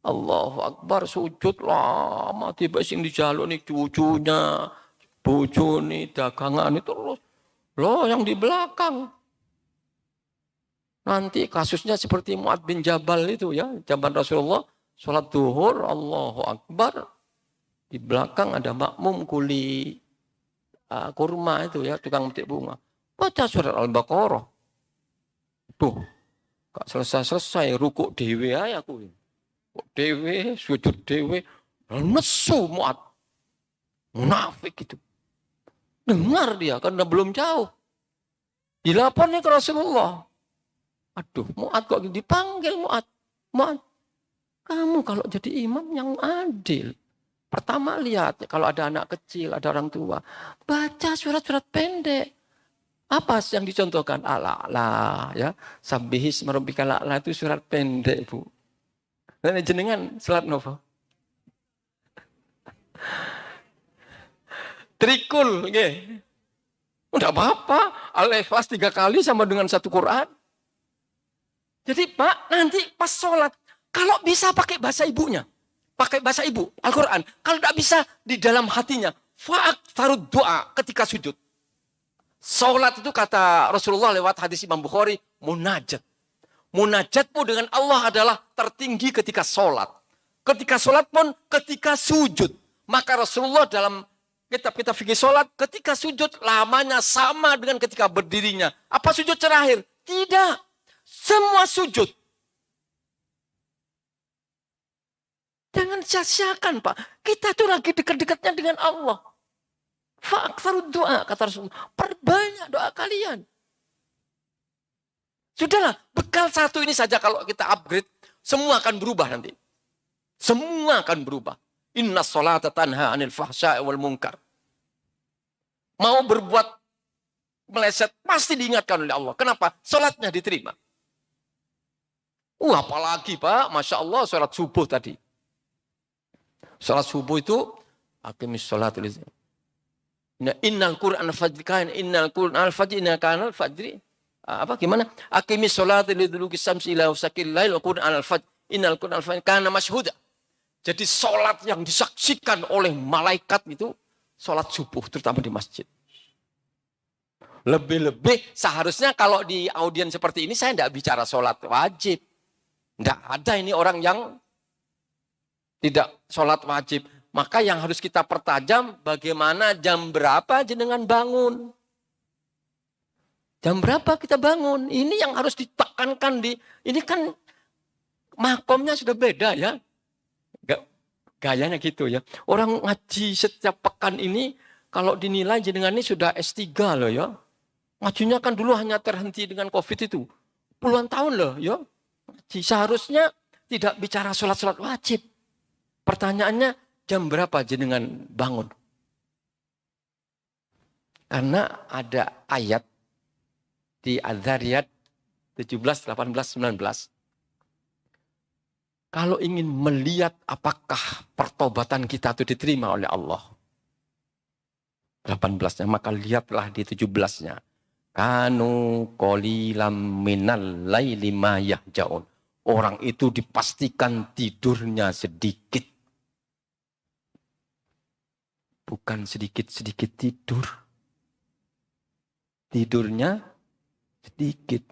Allahu Akbar sujud lama. Tiba sing dijaluk nih cucunya. Bojo nih dagangan itu terus. Loh yang di belakang. Nanti kasusnya seperti Mu'ad bin Jabal itu ya. Zaman Rasulullah. Sholat duhur, Allahu Akbar. Di belakang ada makmum kuli kurma itu ya, tukang metik bunga. Baca surat Al-Baqarah. Tuh, gak selesai-selesai, rukuk dewe aja aku. Rukuk dewe, sujud dewe. Nesu Mu'ad. Munafik itu. Dengar dia, karena belum jauh. Dilapor nih ke Rasulullah. Aduh, Mu'ad kok dipanggil Mu'ad. Mu'ad. Kamu kalau jadi imam yang adil. Pertama lihat, kalau ada anak kecil, ada orang tua. Baca surat-surat pendek. Apa yang dicontohkan? Ala ya. Sabbihis merabbikal a'la itu surat pendek, Bu. Dan jenengan salat nova. Trikul, nggih. Udah apa-apa. Al-Ikhlas 3 kali sama dengan 1 Quran. Jadi Pak, nanti pas sholat, kalau bisa pakai bahasa ibunya. Pakai bahasa ibu, Al-Quran. Kalau tidak bisa, di dalam hatinya. Fa'aktarud doa ketika sujud. Sholat itu kata Rasulullah lewat hadis Imam Bukhari, munajat. Munajatmu dengan Allah adalah tertinggi ketika sholat. Ketika sholat pun ketika sujud. Maka Rasulullah dalam kitab-kitab fikih sholat, ketika sujud lamanya sama dengan ketika berdirinya. Apa sujud terakhir? Tidak. Semua sujud. Jangan sia-siakan, Pak. Kita tuh lagi dekat-dekatnya dengan Allah. Fa'aktharud doa, kata Rasulullah. Perbanyak doa kalian. Sudahlah, bekal satu ini saja kalau kita upgrade, semua akan berubah nanti. Semua akan berubah. Inna sholata tanha anil fahsya'i wal munkar. Mau berbuat meleset, pasti diingatkan oleh Allah. Kenapa? Sholatnya diterima. Apalagi Pak, Masya Allah, sholat subuh tadi. Sholat subuh itu, aqimis sholat. Innal Qur'an al-fajri, innal Qur'an al-fajri, innal Qur'an al-fajri. Gimana? Aqimis sholat liduluki samsi ila usakil lail, Qur'an al-fajri, innal Qur'an al-fajri, kana masyhuda. Jadi sholat yang disaksikan oleh malaikat itu, sholat subuh, terutama di masjid. Lebih-lebih seharusnya kalau di audiens seperti ini, saya tidak bicara sholat wajib. Tidak ada ini orang yang tidak sholat wajib. Maka yang harus kita pertajam bagaimana jam berapa jenengan bangun. Jam berapa kita bangun. Ini yang harus ditekankan. Ini kan makomnya sudah beda ya. Gayanya gitu ya. Orang ngaji setiap pekan ini kalau dinilai jenengan ini sudah S3 loh ya. Ngajinya kan dulu hanya terhenti dengan COVID itu. Puluhan tahun loh ya. Seharusnya tidak bicara sholat-sholat wajib. Pertanyaannya, jam berapa jenengan bangun? Karena ada ayat di Adz-Dzariyat 17, 18, 19. Kalau ingin melihat apakah pertobatan kita itu diterima oleh Allah. 18-nya, maka lihatlah di 17-nya. Kanu qalilam minal laili ma yahjaun. Orang itu dipastikan tidurnya sedikit. Bukan sedikit-sedikit tidur. Tidurnya sedikit.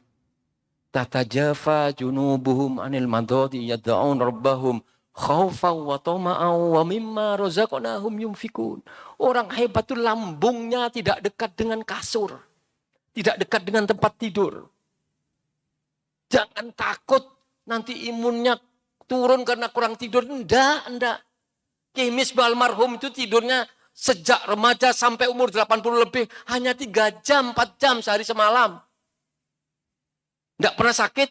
Tatajafa junubuhum anil madadi yad'un rabbahum khaufaw wa tama'aw wa mimma razaqnahum yunfikun. Orang hebat itu lambungnya tidak dekat dengan kasur. Tidak dekat dengan tempat tidur. Jangan takut nanti imunnya turun karena kurang tidur. Enggak. Ki Misbah almarhum itu tidurnya sejak remaja sampai umur 80 lebih. Hanya 3 jam, 4 jam sehari semalam. Enggak pernah sakit.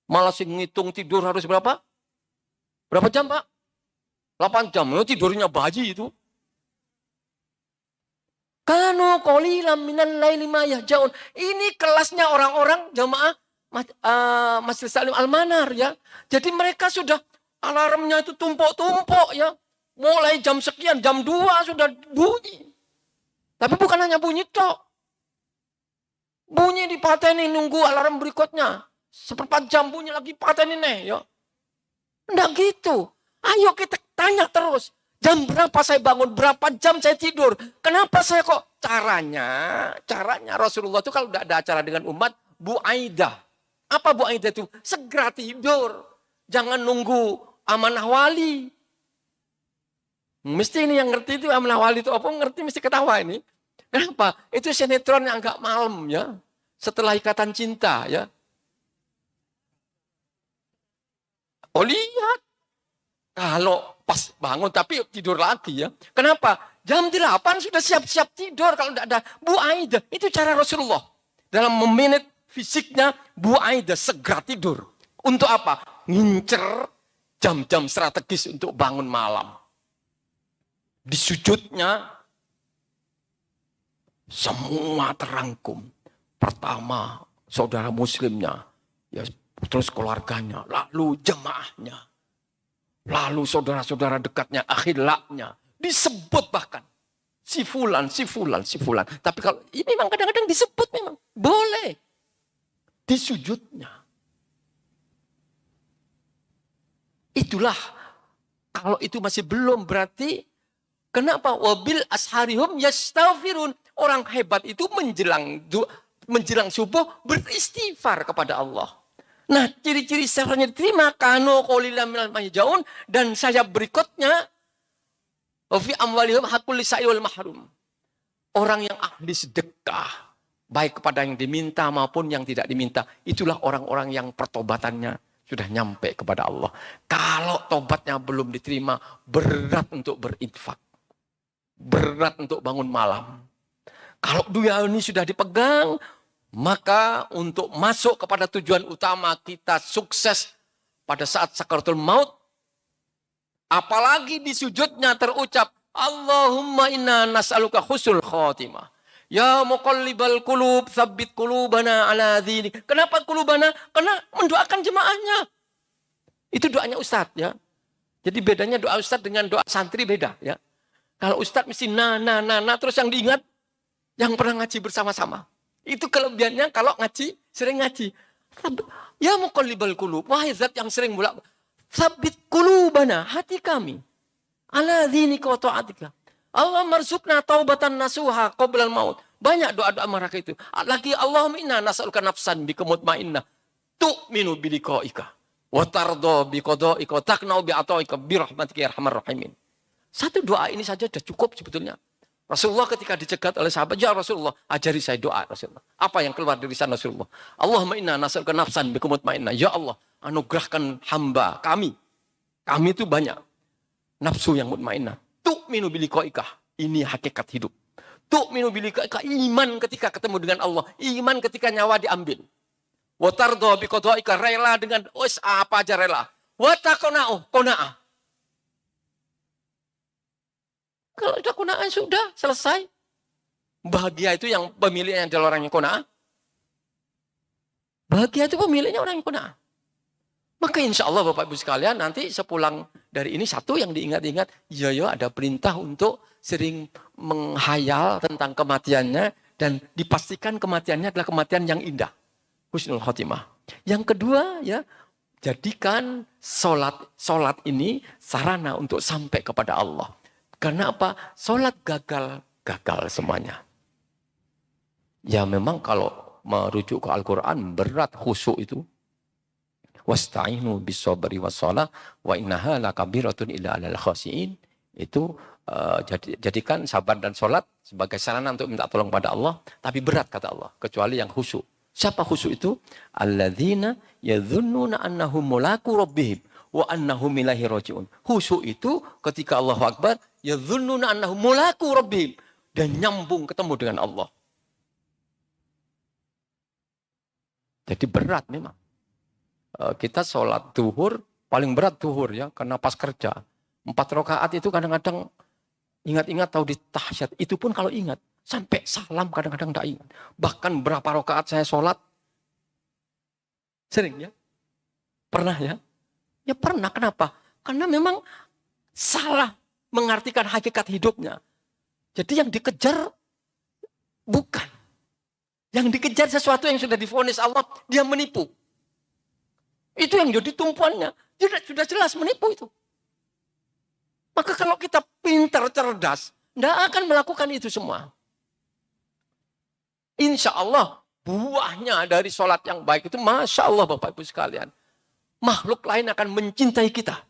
Malah sih ngitung tidur harus berapa? Berapa jam Pak? 8 jam. Tidurnya bayi itu. Kanu qalilam minal laili ma yahjaun. Ini kelasnya orang-orang jamaah Majelis Taklim Al-Manar ya. Jadi mereka sudah alarmnya itu tumpuk-tumpuk ya. Mulai jam sekian, jam 2 sudah bunyi. Tapi bukan hanya bunyi tok. Bunyi dipateni nunggu alarm berikutnya. 1/4 jam bunyi lagi pateni nih ya. Enggak gitu. Ayo kita tanya terus. Jam berapa saya bangun, berapa jam saya tidur. Kenapa saya kok? Caranya Rasulullah itu kalau tidak ada acara dengan umat, Bu Aidah. Apa Bu Aidah itu? Segera tidur. Jangan nunggu amanah wali. Mesti ini yang ngerti itu amanah wali itu apa? Ngerti mesti ketawa ini. Kenapa? Itu sinetron yang agak malam ya. Setelah Ikatan Cinta ya. Oh lihat. Kalau pas bangun tapi tidur lagi ya. Kenapa? Jam 8 sudah siap-siap tidur kalau tidak ada Bu Aidah. Itu cara Rasulullah. Dalam memanage fisiknya Bu Aidah segera tidur. Untuk apa? Ngincer jam-jam strategis untuk bangun malam. Di sujudnya semua terangkum. Pertama saudara muslimnya, ya, terus keluarganya, lalu jemaahnya. Lalu saudara-saudara dekatnya, akhilaknya. Disebut bahkan. Si fulan. Tapi kalau ini memang kadang-kadang disebut memang. Boleh. Di sujudnya. Itulah. Kalau itu masih belum berarti. Kenapa? Wabil asharihum yastaghfirun. Orang hebat itu menjelang subuh beristighfar kepada Allah. Nah, ciri-ciri istighfarnya diterima kanu qalilan minal mahjaun dan saya berikutnya wa fi amwalihim haqqul lisa'i wal mahrum. Orang yang ahli sedekah baik kepada yang diminta maupun yang tidak diminta, itulah orang-orang yang pertobatannya sudah nyampe kepada Allah. Kalau tobatnya belum diterima, berat untuk berinfak. Berat untuk bangun malam. Kalau dunia ini sudah dipegang, maka untuk masuk kepada tujuan utama kita sukses pada saat sakaratul maut, apalagi di sujudnya terucap, Allahumma inna nas'aluka husnul khotimah. Ya muqallibal qulub, tsabbit qulubana ala dzinik. Kenapa qulubana? Karena mendoakan jemaahnya. Itu doanya Ustadz ya. Jadi bedanya doa Ustadz dengan doa santri beda ya. Kalau Ustadz mesti terus yang diingat yang pernah ngaji bersama-sama. Itu kelebihannya kalau ngaji, sering ngaji. Ya muqallibal qulub, wahai zat yang sering bolak. Tsabbit qulubana, hati kami. Ala dzinika wa ta'atika. Allah marzukna taubatan nasuha qoblal maut. Banyak doa-doa mereka itu. Lagi Allahumma inna nas'aluka nafsan bika mutmainnah tu'minu biliqa'ika wa tarda biqada'ika wa taqna'u bi'ata'ika birahmatika ya arhamar rahimin. Satu doa ini saja sudah cukup sebetulnya. Rasulullah ketika dicegat oleh sahabat, ya Rasulullah, ajari saya doa Rasulullah. Apa yang keluar dari sana Rasulullah? Allahumma inna nas'aluka nafsan bika mutmainnah. Ya Allah, anugerahkan hamba kami. Kami itu banyak nafsu yang mutmainnah. Tu'minu biliqa'ika. Ini hakikat hidup. Tu'minu biliqa'ika. Iman ketika ketemu dengan Allah. Iman ketika nyawa diambil. Wa tarda biqada'ika. Rela dengan apa aja rela. Wa taqna'u qana'ah. Kalau sudah qana'ah sudah selesai. Bahagia itu yang pemiliknya adalah orang yang qana'ah. Bahagia itu pemiliknya orang yang qana'ah. Maka insya Allah Bapak Ibu sekalian nanti sepulang dari ini satu yang diingat-ingat. Ya ada perintah untuk sering menghayal tentang kematiannya. Dan dipastikan kematiannya adalah kematian yang indah. Husnul khotimah. Yang kedua ya, jadikan sholat ini sarana untuk sampai kepada Allah. Karena apa? Sholat gagal semuanya. Ya memang kalau merujuk ke Al-Quran berat khusyuk itu. Wasta'inu bis-sabri was-shalah wa innaha lakabiratun illa 'alal khashiin. Itu jadikan sabar dan sholat sebagai sarana untuk minta tolong pada Allah, tapi berat kata Allah, kecuali yang khusyuk. Siapa khusyuk itu? Alladzina yadhunnuna annahum mulaqu rabbihim wa annahum ilaihi raji'un. Khusyuk itu ketika Allahu Akbar, yadhunnuna annahum mulaqu rabbihim, dan nyambung ketemu dengan Allah. Jadi berat memang. Kita sholat duhur, paling berat duhur ya, karena pas kerja. 4 rakaat itu kadang-kadang ingat-ingat tahu di tahsyat. Itu pun kalau ingat, sampai salam kadang-kadang tidak ingat. Bahkan berapa rakaat saya sholat, sering ya. Pernah ya? Ya pernah, kenapa? Karena memang salah mengartikan hakikat hidupnya. Jadi yang dikejar bukan. Yang dikejar sesuatu yang sudah divonis Allah, dia menipu. Itu yang jadi tumpuannya. Sudah jelas menipu itu. Maka kalau kita pintar, cerdas, tidak akan melakukan itu semua. Insya Allah, buahnya dari sholat yang baik itu, Masya Allah Bapak Ibu sekalian. Makhluk lain akan mencintai kita.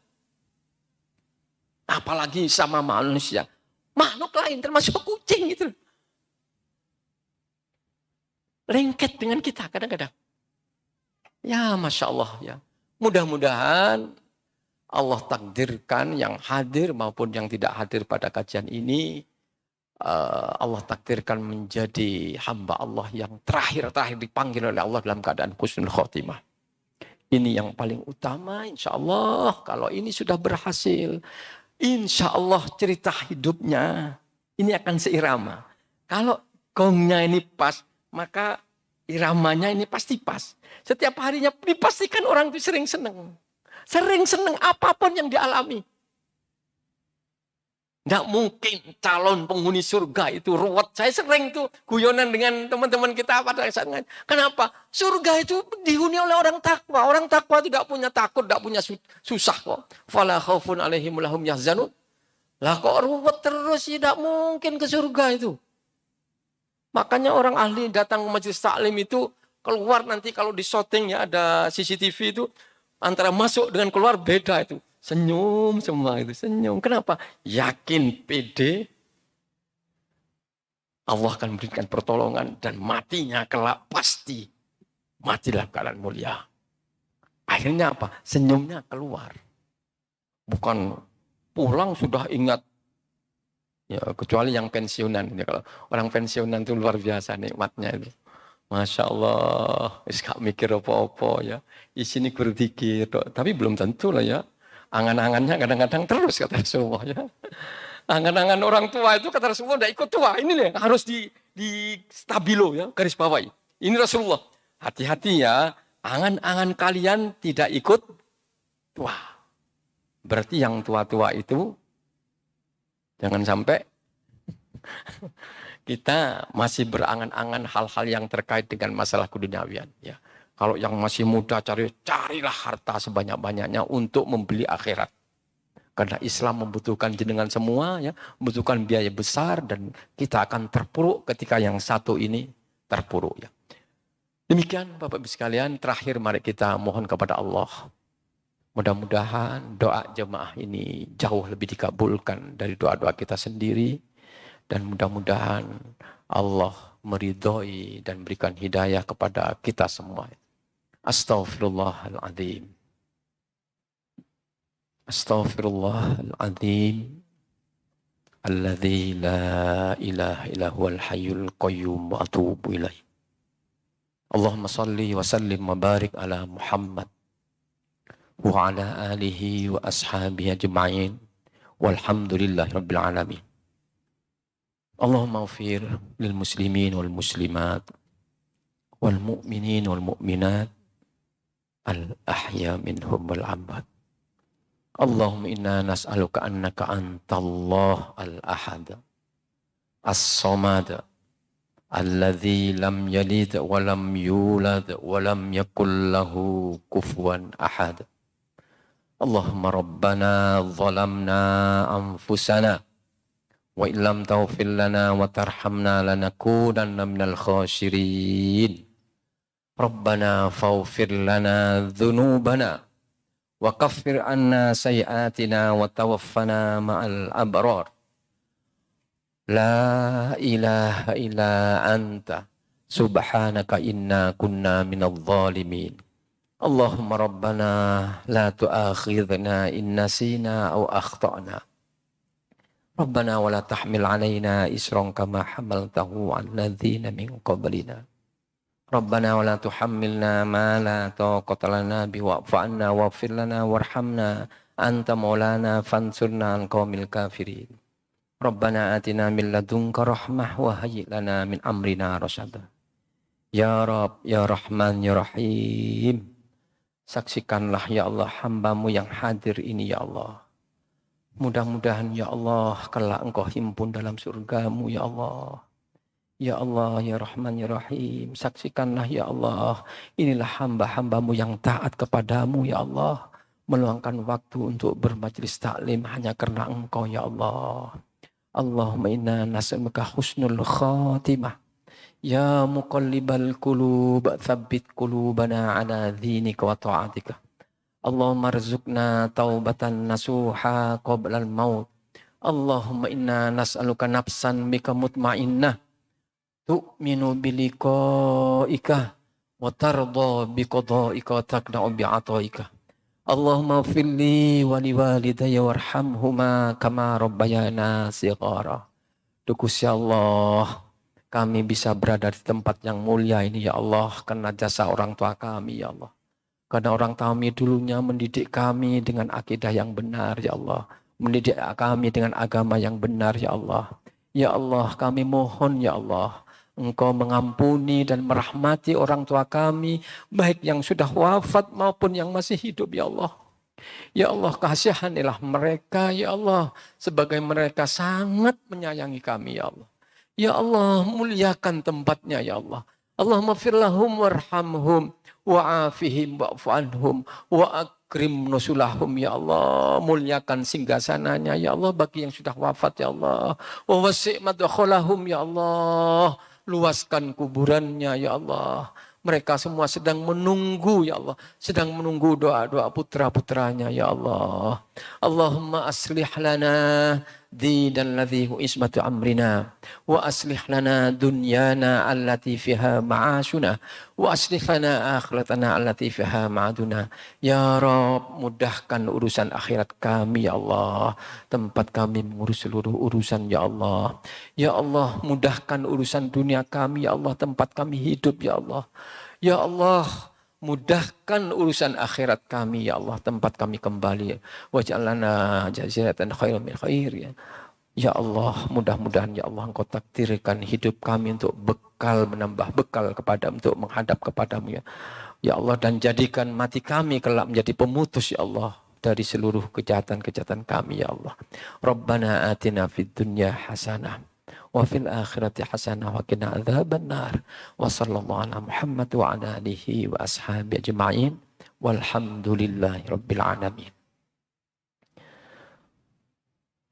Apalagi sama manusia. Makhluk lain termasuk kucing itu. Lengket dengan kita kadang-kadang. Ya Masya Allah ya. Mudah-mudahan Allah takdirkan yang hadir maupun yang tidak hadir pada kajian ini. Allah takdirkan menjadi hamba Allah yang terakhir dipanggil oleh Allah dalam keadaan husnul khotimah. Ini yang paling utama insya Allah. Kalau ini sudah berhasil. Insya Allah cerita hidupnya ini akan seirama. Kalau gongnya ini pas, maka iramanya ini pasti pas. Setiap harinya dipastikan orang itu sering senang. Sering senang apapun yang dialami. Tidak mungkin calon penghuni surga itu ruwet. Saya sering tuh guyonan dengan teman-teman kita pada saat. Kenapa? Surga itu dihuni oleh orang takwa. Orang takwa itu tidak punya takut, tidak punya susah kok. Fala khaufun alaihim lahum yahzanun. Lah kok ruwet terus, tidak mungkin ke surga itu. Makanya orang ahli datang ke majelis taklim itu keluar nanti kalau di syuting ya ada CCTV itu antara masuk dengan keluar beda itu. Senyum semua itu, senyum. Kenapa? Yakin, pede. Allah akan memberikan pertolongan dan matinya kelak pasti mati dalam keadaan mulia. Akhirnya apa? Senyumnya keluar. Bukan pulang sudah ingat. Ya, kecuali yang pensiunan. Ya, kalau orang pensiunan itu luar biasa nikmatnya itu. Masya Allah, gak mikir apa-apa ya. Di sini berzikir, tapi belum tentu lah ya. Angan-angannya kadang-kadang terus kata Rasulullah ya. Angan-angan orang tua itu kata Rasulullah udah ikut tua. Ini nih harus di stabilo ya, garis bawahi. Ini Rasulullah. Hati-hati ya, angan-angan kalian tidak ikut tua. Berarti yang tua-tua itu jangan sampai kita masih berangan-angan hal-hal yang terkait dengan masalah keduniawian. Ya. Kalau yang masih muda carilah harta sebanyak-banyaknya untuk membeli akhirat. Karena Islam membutuhkan jenengan semua, ya, membutuhkan biaya besar dan kita akan terpuruk ketika yang satu ini terpuruk. Ya. Demikian Bapak Ibu sekalian, terakhir mari kita mohon kepada Allah. Mudah-mudahan doa jemaah ini jauh lebih dikabulkan dari doa-doa kita sendiri. Dan mudah-mudahan Allah meridhoi dan berikan hidayah kepada kita semua. Astaghfirullahaladzim. Astaghfirullahaladzim. Alladzi la ilaha illa huwal hayyul qayyum wa atubu ilaih. Allahumma salli wa sallim wa barik ala Muhammad wa ala alihi wa ashabihi ajma'in. Walhamdulillahi rabbil alamin. Allahumma ufir lil muslimin wal muslimat wal mu'minin wal mu'minat al ahya minhum wal amwat. Allahumma inna nas'aluka annaka antallah al ahad as-samad alladzi lam yalid wa lam yulad wa lam yakul lahu kufuwan ahad. Allahumma rabbana zalamna anfusana wa illam taghfir lana wa tarhamna lanakunanna minal khasirin. Rabbana faghfir lana dhunubana wa kaffir anna sayiatina wa tawaffana ma'al abrar. La ilaha illa anta subhanaka inna kunna minadh dhalimin. Allahumma rabbana la tu'akhidhna in nasina aw akhtana. Rabbana wa la tahmil alaina isran kama hamaltahu 'alal ladzina min qablina. Rabbana wa la tuhammilna ma la taqata lana bihi wa'fu 'anna waghfir lana warhamna anta maulana fansurna 'alal qaumil kafirin. Rabbana atina min ladunka rahmah wa hayyi' lana min amrina rasyada. Ya Rabb, ya Rahman, ya Rahim. Saksikanlah ya Allah hamba-Mu yang hadir ini ya Allah. Mudah-mudahan ya Allah kelak Engkau himpun dalam surga-Mu ya Allah. Ya Allah, ya Rahman, ya Rahim. Saksikanlah ya Allah. Inilah hamba-hamba-Mu yang taat kepadamu ya Allah. Meluangkan waktu untuk bermajlis taklim hanya karena Engkau ya Allah. Allahumma inna nas'aluka husnul khatimah. Ya muqallibal qulub, tsabbit qulubana ala dinika wa ta'atika. Allahumma rzuqna taubatan nasuha qoblal maut. Allahumma inna nas'aluka nafsan bika mutmainnah. Tu'minu biliqa'ika wa tarda biqada'ika wa taqna'u bi'ata'ika. Allahumma firli wa liwalidayya warhamhuma kama rabbayana shighara. Gusti Allah, kami bisa berada di tempat yang mulia ini ya Allah karena jasa orang tua kami ya Allah. Karena orang kami dulunya mendidik kami dengan akidah yang benar ya Allah. Mendidik kami dengan agama yang benar ya Allah. Ya Allah kami mohon ya Allah. Engkau mengampuni dan merahmati orang tua kami. Baik yang sudah wafat maupun yang masih hidup ya Allah. Ya Allah kasihanilah mereka ya Allah. Sebagai mereka sangat menyayangi kami ya Allah. Ya Allah muliakan tempatnya ya Allah. Allahumma firlahum warhamhum. Wa'afihim wa'fu anhum wa akrim nusulahum ya Allah. Muliakan singgasananya ya Allah bagi yang sudah wafat ya Allah. Wa wasi' madkhalahum ya Allah. Luaskan kuburannya ya Allah. Mereka semua sedang menunggu ya Allah. Sedang menunggu doa-doa putra-putranya ya Allah. Allahumma aslih lana الدين الذي هو عصمة أمرنا وأصلح لنا دنيانا التي فيها معاشنا وأصلح لنا آخرتنا التي فيها معادنا. Ya Rabb, mudahkan urusan akhirat kami ya Allah, tempat kami mengurus seluruh urusan ya Allah. Ya Allah, mudahkan urusan dunia kami ya Allah, tempat kami hidup ya Allah. Ya Allah, mudahkan urusan akhirat kami ya Allah, tempat kami kembali. Waj'alna jaziratan khairan min khair ya. Ya Allah, mudah-mudahan ya Allah Engkau takdirkan hidup kami untuk bekal, menambah bekal kepada untuk menghadap kepadamu ya. Ya Allah, dan jadikan mati kami kelak menjadi pemutus ya Allah dari seluruh kejahatan-kejahatan kami ya Allah. Rabbana atina fid dunya hasanah wa fil akhirati hasanah wa qina adzabannar. Wa sallallahu ala Muhammad wa ala alihi wa ashabi ajma'in. Walhamdulillahi rabbil alamin.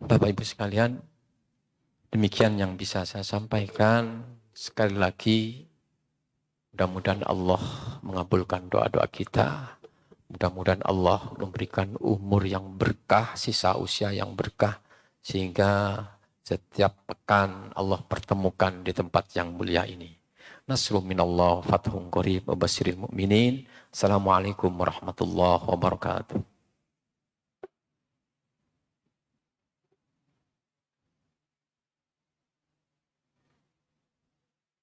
Bapak Ibu sekalian, demikian yang bisa saya sampaikan. Sekali lagi, mudah-mudahan Allah mengabulkan doa-doa kita. Mudah-mudahan Allah memberikan umur yang berkah, sisa usia yang berkah. Sehingga setiap pekan Allah pertemukan di tempat yang mulia ini. Nasrul minallah, fathun qarib, wa basyiril mu'minin. Assalamualaikum warahmatullahi wabarakatuh.